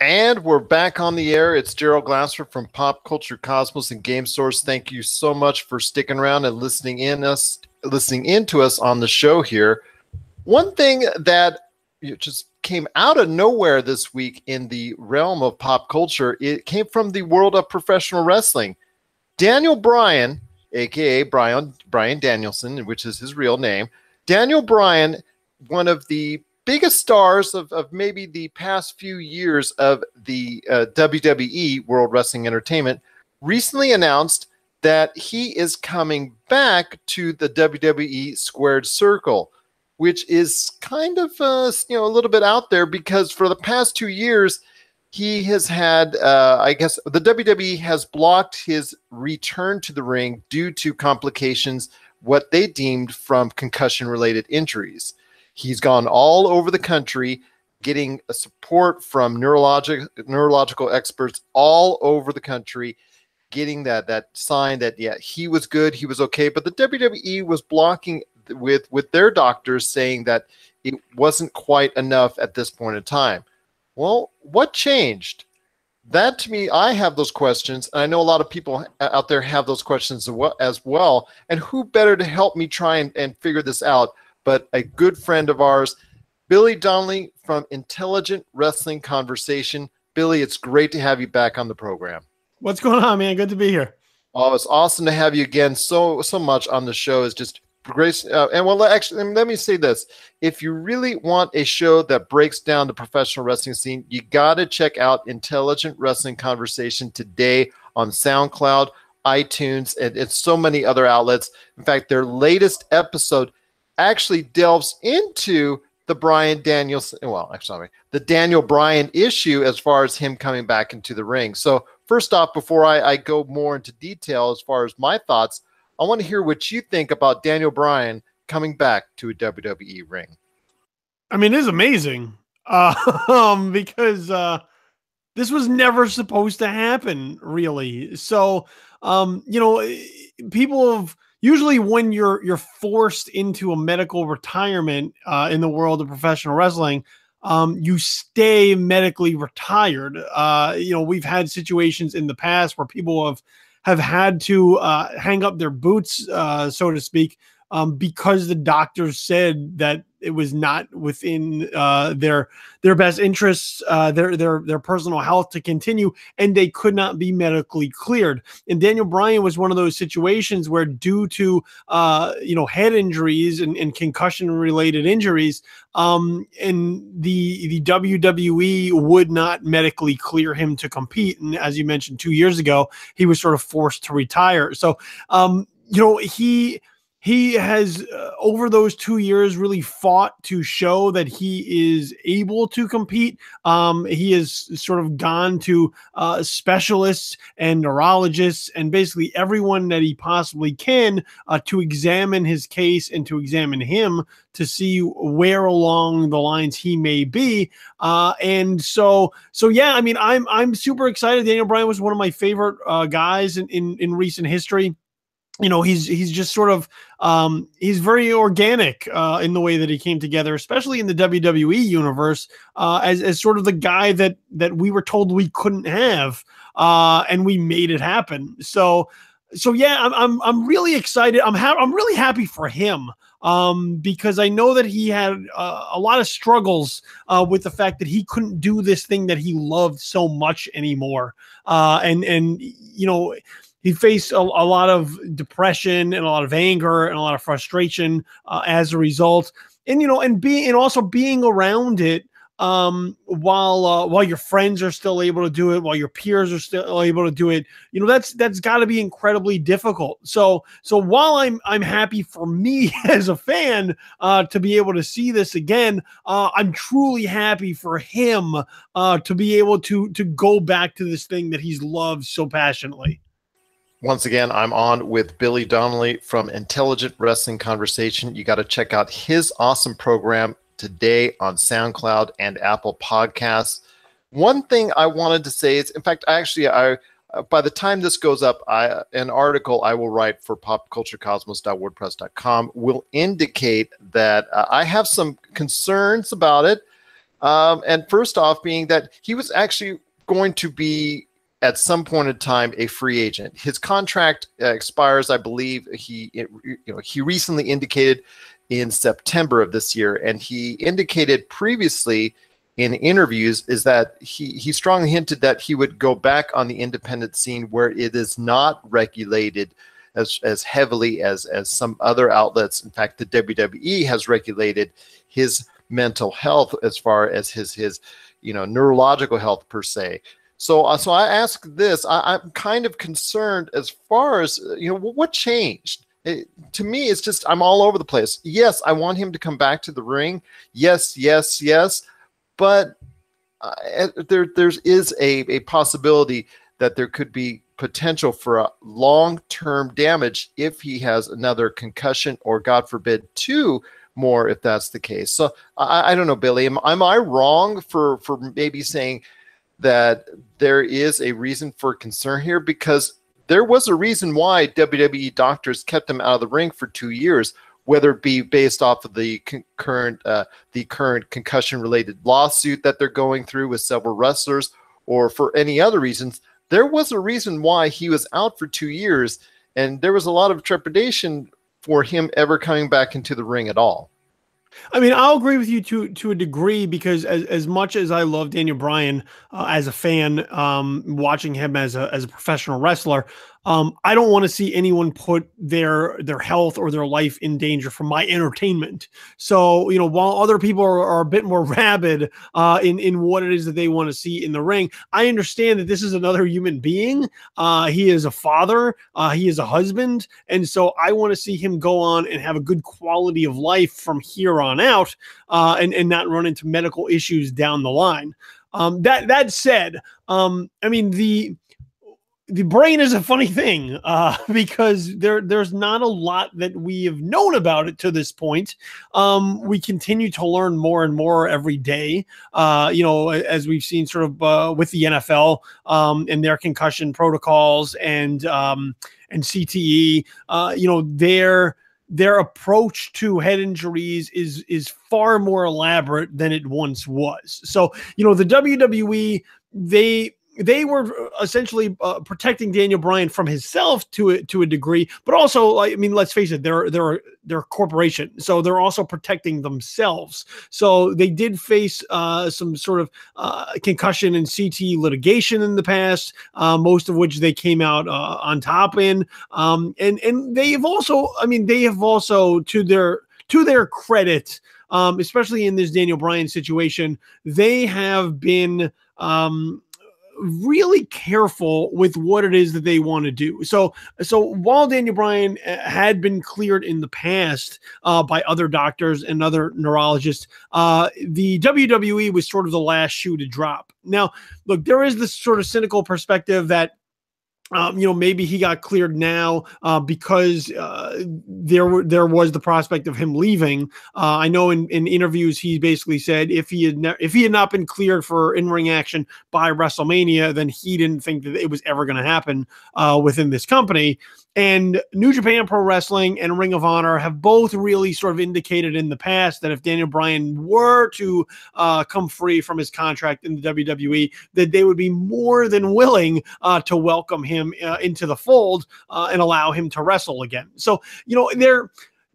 And we're back on the air. It's Gerald Glasser from Pop Culture Cosmos and Game Source. Thank you so much for sticking around and listening in to us on the show here. One thing that just came out of nowhere this week in the realm of pop culture, it came from the world of professional wrestling. Daniel Bryan, aka Brian Danielson, which is his real name. Daniel Bryan, one of the biggest stars of maybe the past few years of the WWE, World Wrestling Entertainment, recently announced that he is coming back to the WWE Squared Circle, which is kind of a little bit out there because for the past 2 years, he has had, I guess, the WWE has blocked his return to the ring due to complications, what they deemed from concussion-related injuries. He's gone all over the country getting support from neurological experts all over the country, getting that sign that, yeah, he was good, he was okay. But the WWE was blocking with their doctors saying that it wasn't quite enough at this point in time. Well, what changed? That, to me, I have those questions, and I know a lot of people out there have those questions as well. And who better to help me try and figure this out but a good friend of ours, Billy Donnelly from Intelligent Wrestling Conversation. Billy, it's great to have you back on the program. What's going on, man? Good to be here. Oh, it's awesome to have you again so much on the show. It's just great. And well, actually, let me say this. If you really want a show that breaks down the professional wrestling scene, you got to check out Intelligent Wrestling Conversation today on SoundCloud, iTunes, and so many other outlets. In fact, their latest episode actually delves into the the Daniel Bryan issue as far as him coming back into the ring. So first off, before I go more into detail as far as my thoughts, I want to hear what you think about Daniel Bryan coming back to a WWE ring. I mean, it is amazing because this was never supposed to happen, really. So, people have usually when you're forced into a medical retirement in the world of professional wrestling, you stay medically retired. We've had situations in the past where people have had to hang up their boots, so to speak, because the doctors said that it was not within their best interests, their personal health to continue, and they could not be medically cleared. And Daniel Bryan was one of those situations where, due to head injuries and concussion related injuries, and the WWE would not medically clear him to compete. And as you mentioned, 2 years ago, he was sort of forced to retire. So he has, over those 2 years, really fought to show that he is able to compete. He has sort of gone to specialists and neurologists and basically everyone that he possibly can to examine his case and to examine him to see where along the lines he may be. And so yeah, I mean, I'm super excited. Daniel Bryan was one of my favorite guys in recent history. He's just sort of he's very organic in the way that he came together, especially in the WWE universe, as sort of the guy that we were told we couldn't have, and we made it happen. So yeah, I'm really excited. I'm really happy for him, because I know that he had a lot of struggles with the fact that he couldn't do this thing that he loved so much anymore, and he faced a lot of depression and a lot of anger and a lot of frustration as a result. And also being around it while your friends are still able to do it, while your peers are still able to do it, that's got to be incredibly difficult. So while I'm happy for me as a fan to be able to see this again, I'm truly happy for him to be able to go back to this thing that he's loved so passionately. Once again, I'm on with Billy Donnelly from Intelligent Wrestling Conversation. You got to check out his awesome program today on SoundCloud and Apple Podcasts. One thing I wanted to say is, in fact, I by the time this goes up, an article I will write for popculturecosmos.wordpress.com will indicate that I have some concerns about it. And first off, being that he was actually going to be at some point in time a free agent. His contract expires, I believe. He recently indicated in September of this year, and he indicated previously in interviews is that he strongly hinted that he would go back on the independent scene where it is not regulated as heavily as some other outlets. In fact, the WWE has regulated his mental health as far as his neurological health per se. So I ask this. I'm kind of concerned as far as what changed. To me, it's just I'm all over the place. Yes, I want him to come back to the ring. Yes, yes, yes. But there is a possibility that there could be potential for a long-term damage if he has another concussion, or God forbid, two more, if that's the case. So I don't know, Billy. Am I wrong for maybe saying that there is a reason for concern here? Because there was a reason why WWE doctors kept him out of the ring for 2 years, whether it be based off of the current concussion-related lawsuit that they're going through with several wrestlers, or for any other reasons. There was a reason why he was out for 2 years, and there was a lot of trepidation for him ever coming back into the ring at all. I mean, I'll agree with you to a degree, because as much as I love Daniel Bryan as a fan, watching him as a professional wrestler, I don't want to see anyone put their health or their life in danger for my entertainment. So, while other people are a bit more rabid in what it is that they want to see in the ring, I understand that this is another human being. He is a father. He is a husband. And so I want to see him go on and have a good quality of life from here on out, and not run into medical issues down the line. That said, I mean, the brain is a funny thing, because there's not a lot that we have known about it to this point. We continue to learn more and more every day, as we've seen sort of with the NFL and their concussion protocols and CTE. Their approach to head injuries is far more elaborate than it once was. So, the WWE, they were essentially protecting Daniel Bryan from himself to a degree, but also, I mean, let's face it, they're a corporation, so they're also protecting themselves. So they did face some sort of concussion and CT litigation in the past, most of which they came out on top in, and they have also, to their credit, especially in this Daniel Bryan situation, they have been really careful with what it is that they want to do. So while Daniel Bryan had been cleared in the past by other doctors and other neurologists, the WWE was sort of the last shoe to drop. Now, look, there is this sort of cynical perspective that maybe he got cleared now because there was the prospect of him leaving. I know in interviews he basically said if he had not been cleared for in-ring action by WrestleMania, then he didn't think that it was ever going to happen within this company. And New Japan Pro Wrestling and Ring of Honor have both really sort of indicated in the past that if Daniel Bryan were to come free from his contract in the WWE, that they would be more than willing to welcome him into the fold and allow him to wrestle again. So,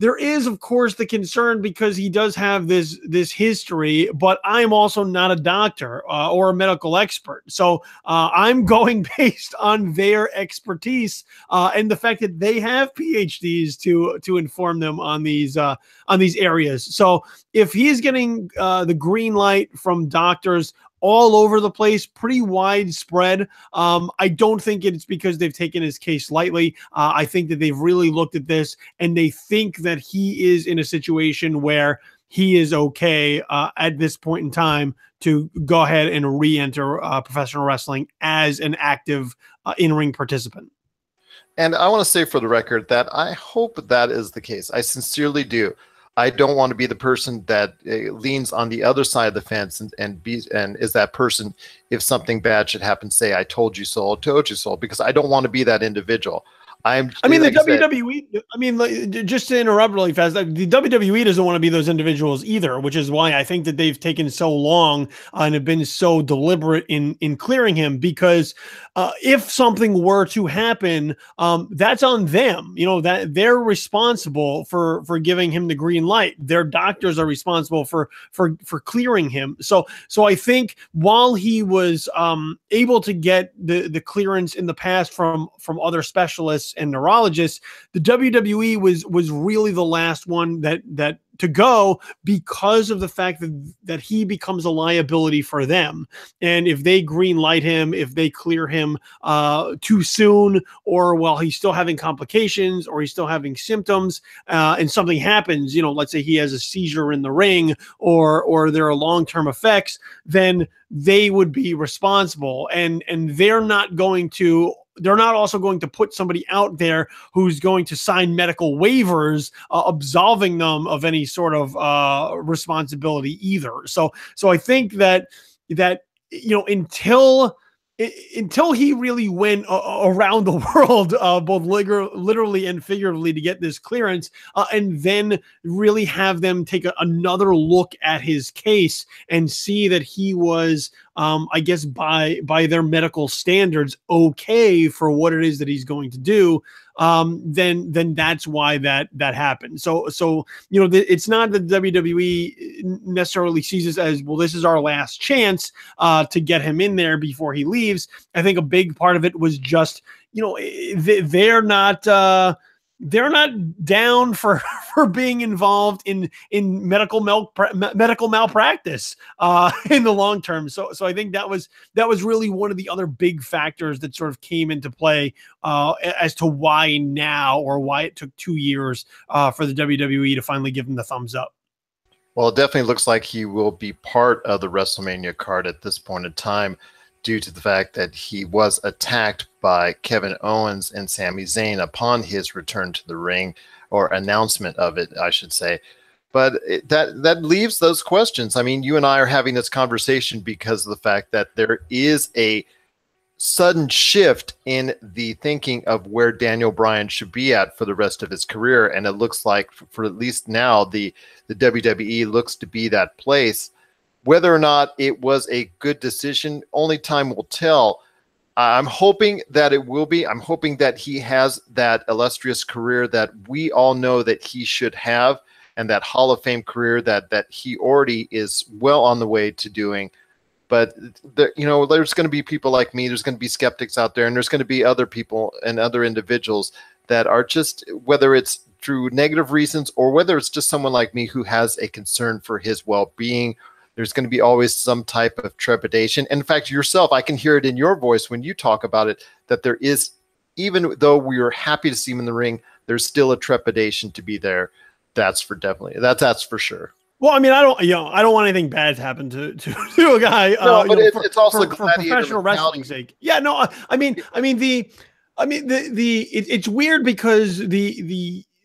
there is, of course, the concern because he does have this history, but I'm also not a doctor or a medical expert. So I'm going based on their expertise and the fact that they have PhDs to inform them on these areas. So if he's getting the green light from doctors all over the place, pretty widespread, I don't think it's because they've taken his case lightly. I think that they've really looked at this and they think that he is in a situation where he is okay at this point in time to go ahead and re-enter professional wrestling as an active in-ring participant. And I want to say for the record that I hope that is the case. I sincerely do. I don't want to be the person that leans on the other side of the fence and is that person if something bad should happen, say, I told you so, because I don't want to be that individual. I mean, like the WWE, I mean, just to interrupt really fast, like, the WWE doesn't want to be those individuals either, which is why I think that they've taken so long and have been so deliberate in clearing him, because if something were to happen, that's on them. You know, that they're responsible for giving him the green light. Their doctors are responsible for clearing him. So I think while he was able to get the clearance in the past from other specialists and neurologists, the WWE was really the last one that to go, because of the fact that he becomes a liability for them. And if they green light him, if they clear him too soon, or while he's still having complications, or he's still having symptoms, and something happens, you know, let's say he has a seizure in the ring, or there are long-term effects, then they would be responsible. And they're not also going to put somebody out there who's going to sign medical waivers absolving them of any sort of responsibility either. So I think that you know, until he really went around the world, both literally and figuratively, to get this clearance, and then really have them take another look at his case and see that he was, I guess by their medical standards, okay for what it is that he's going to do, then that's why that happened. So you know, it's not that WWE necessarily sees this as, well, this is our last chance to get him in there before he leaves. I think a big part of it was just, you know, they're not down for being involved in medical malpractice in the long term. So I think that was really one of the other big factors that sort of came into play as to why now, or why it took 2 years for the WWE to finally give him the thumbs up. Well, it definitely looks like he will be part of the WrestleMania card at this point in time, due to the fact that he was attacked by Kevin Owens and Sami Zayn upon his return to the ring, or announcement of it, I should say. But that leaves those questions. I mean, you and I are having this conversation because of the fact that there is a sudden shift in the thinking of where Daniel Bryan should be at for the rest of his career. And it looks like, for at least now, the WWE looks to be that place. Whether or not it was a good decision, only time will tell. I'm hoping that it will be. I'm hoping that he has that illustrious career that we all know that he should have, and that Hall of Fame career that he already is well on the way to doing. But you know, there's going to be people like me. There's going to be skeptics out there, and there's going to be other people and other individuals that are just, whether it's through negative reasons or whether it's just someone like me who has a concern for his well-being, there's going to be always some type of trepidation. And in fact, yourself, I can hear it in your voice when you talk about it, that there is, even though we are happy to see him in the ring, there's still a trepidation to be there. That's for sure. Well, I mean, I don't want anything bad to happen to a guy. No, but it's also for professional wrestling's sake. Yeah, no, it's weird, because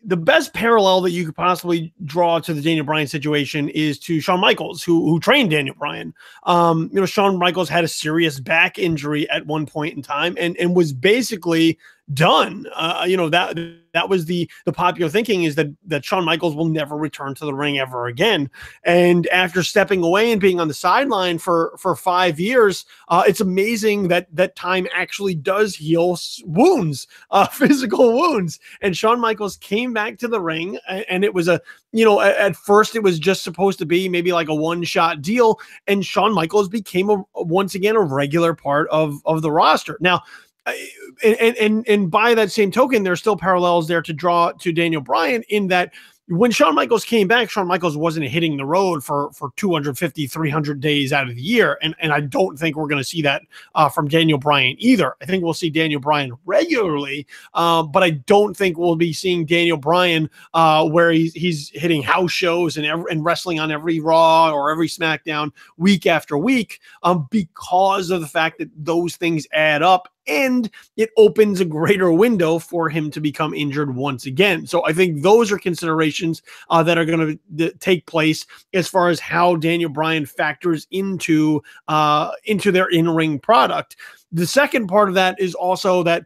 the best parallel that you could possibly draw to the Daniel Bryan situation is to Shawn Michaels, who trained Daniel Bryan. You know, Shawn Michaels had a serious back injury at one point in time, and was basically done. You know, that was the popular thinking, is that Shawn Michaels will never return to the ring ever again. And after stepping away and being on the sideline for 5 years, it's amazing that time actually does heal wounds, physical wounds. And Shawn Michaels came back to the ring, and it was at first it was just supposed to be maybe like a one-shot deal, and Shawn Michaels became once again a regular part of the roster. Now, and by that same token, there's still parallels there to draw to Daniel Bryan, in that when Shawn Michaels came back, Shawn Michaels wasn't hitting the road for 250, 300 days out of the year. And I don't think we're going to see that from Daniel Bryan either. I think we'll see Daniel Bryan regularly, but I don't think we'll be seeing Daniel Bryan where he's hitting house shows and wrestling on every Raw or every SmackDown week after week, because of the fact that those things add up and it opens a greater window for him to become injured once again. So I think those are considerations that are going to take place as far as how Daniel Bryan factors into their in-ring product. The second part of that is also that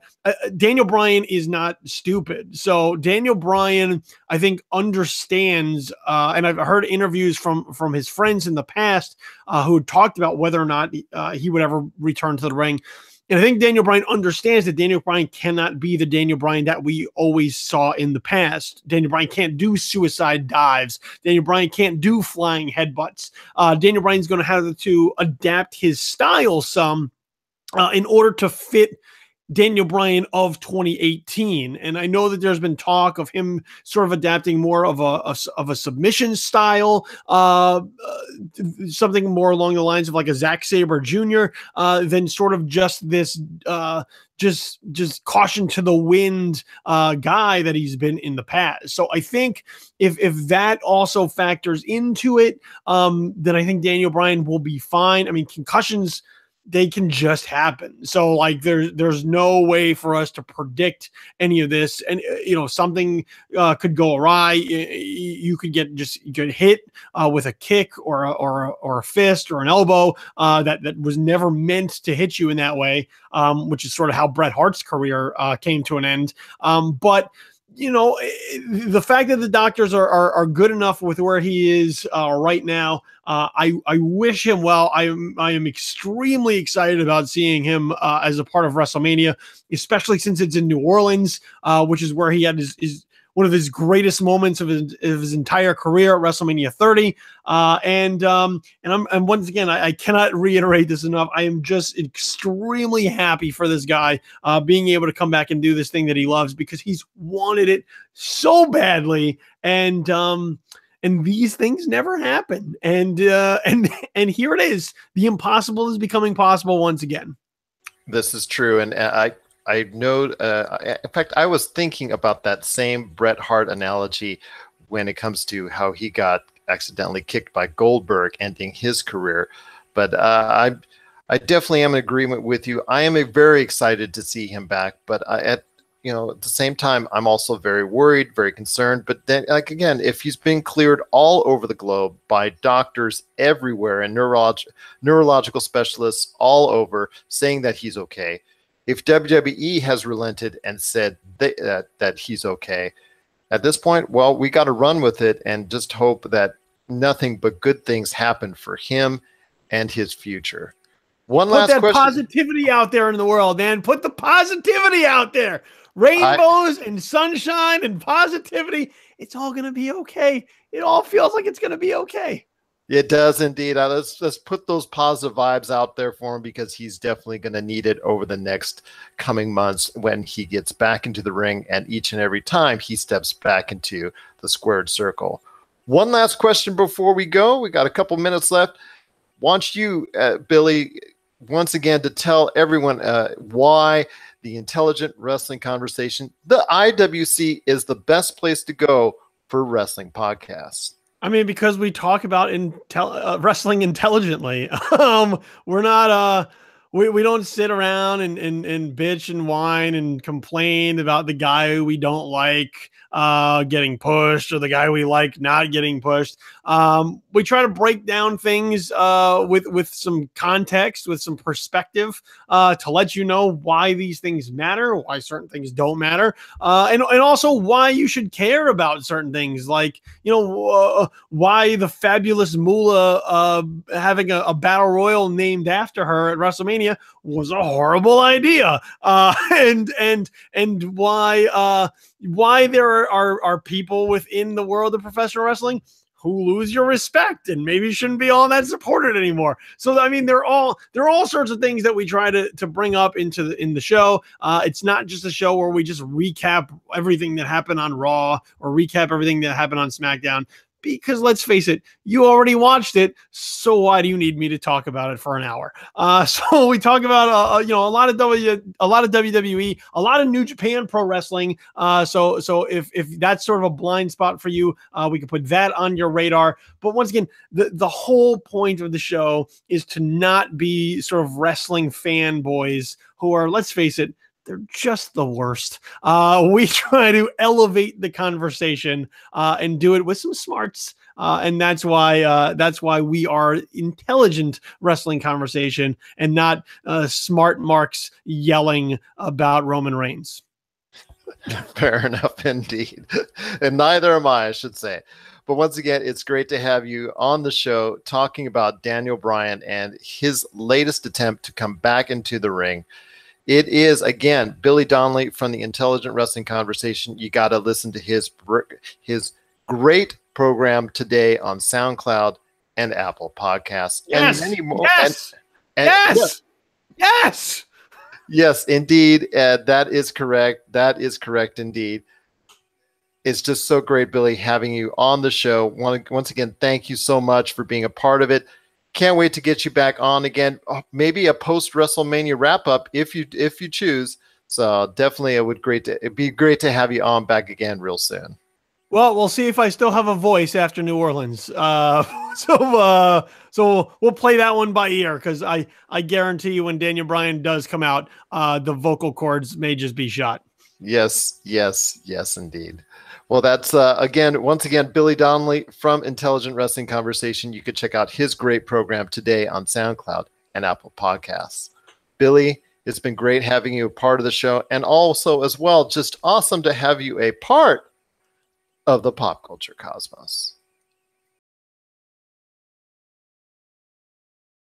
Daniel Bryan is not stupid. So Daniel Bryan, I think, understands, and I've heard interviews from his friends in the past who talked about whether or not he would ever return to the ring. And I think Daniel Bryan understands that Daniel Bryan cannot be the Daniel Bryan that we always saw in the past. Daniel Bryan can't do suicide dives. Daniel Bryan can't do flying headbutts. Daniel Bryan's going to have to adapt his style some in order to fit Daniel Bryan of 2018. And I know that there's been talk of him sort of adapting more of a submission style, something more along the lines of like a Zack Sabre Jr. Than sort of just this just caution to the wind guy that he's been in the past. So I think if that also factors into it, then I think Daniel Bryan will be fine. I mean, concussions, they can just happen. So like there's no way for us to predict any of this. And, something could go awry. You could get hit with a kick or a fist or an elbow that was never meant to hit you in that way, which is sort of how Bret Hart's career came to an end. But the fact that the doctors are good enough with where he is right now, I wish him well. I am extremely excited about seeing him as a part of WrestleMania, especially since it's in New Orleans, which is where he had his one of his greatest moments of his entire career at WrestleMania 30. And once again, I cannot reiterate this enough. I am just extremely happy for this guy being able to come back and do this thing that he loves, because he's wanted it so badly. And these things never happen. And here it is. The impossible is becoming possible once again. This is true. And I know, in fact, I was thinking about that same Bret Hart analogy when it comes to how he got accidentally kicked by Goldberg, ending his career. But I definitely am in agreement with you. I am very excited to see him back. But at the same time, I'm also very worried, very concerned. But then, like, again, if he's been cleared all over the globe by doctors everywhere and neurological specialists all over saying that he's okay, if WWE has relented and said that he's okay, at this point, well, we got to run with it and just hope that nothing but good things happen for him and his future. One last question. Put that positivity out there in the world, man. Put the positivity out there. Rainbows and sunshine and positivity. It's all going to be okay. It all feels like it's going to be okay. It does indeed. Let's put those positive vibes out there for him, because he's definitely going to need it over the next coming months when he gets back into the ring and each and every time he steps back into the squared circle. One last question before we go. We got a couple minutes left. Want you, Billy, once again to tell everyone why the Intelligent Wrestling Conversation, the IWC, is the best place to go for wrestling podcasts. I mean, because we talk about wrestling intelligently. We're not we don't sit around and bitch and whine and complain about the guy we don't like getting pushed, or the guy we like not getting pushed. We try to break down things with some context, with some perspective, to let you know why these things matter, why certain things don't matter, and also why you should care about certain things, like why the Fabulous Moolah having a battle royal named after her at WrestleMania was a horrible idea, and why there are people within the world of professional wrestling who lose your respect and maybe shouldn't be all that supported anymore. So, I mean, there are all sorts of things that we try to bring up in the show. It's not just a show where we just recap everything that happened on Raw or recap everything that happened on SmackDown. because let's face it, you already watched it. So why do you need me to talk about it for an hour? So we talk about a lot of WWE, a lot of New Japan Pro Wrestling. So if that's sort of a blind spot for you, we can put that on your radar. But once again, the whole point of the show is to not be sort of wrestling fanboys who are, let's face it, they're just the worst. We try to elevate the conversation and do it with some smarts. And that's why we are intelligent wrestling conversation and not smart marks yelling about Roman Reigns. Fair enough, indeed. And neither am I should say. But once again, it's great to have you on the show talking about Daniel Bryan and his latest attempt to come back into the ring. It is, again, Billy Donnelly from the Intelligent Wrestling Conversation. You got to listen to his great program today on SoundCloud and Apple Podcasts. Yes. And many more. Yes. And Yes. Yes. Yes, indeed. That is correct. That is correct, indeed. It's just so great, Billy, having you on the show. Once again, thank you so much for being a part of it. Can't wait to get you back on again. Maybe a post-WrestleMania wrap-up if you choose. So definitely it'd be great to have you on back again real soon. Well, we'll see if I still have a voice after New Orleans. So we'll play that one by ear, because I guarantee you when Daniel Bryan does come out, the vocal cords may just be shot. Yes, indeed. Well, that's once again, Billy Donnelly from Intelligent Wrestling Conversation. You could check out his great program today on SoundCloud and Apple Podcasts. Billy, it's been great having you a part of the show, and also as well, just awesome to have you a part of the pop culture cosmos.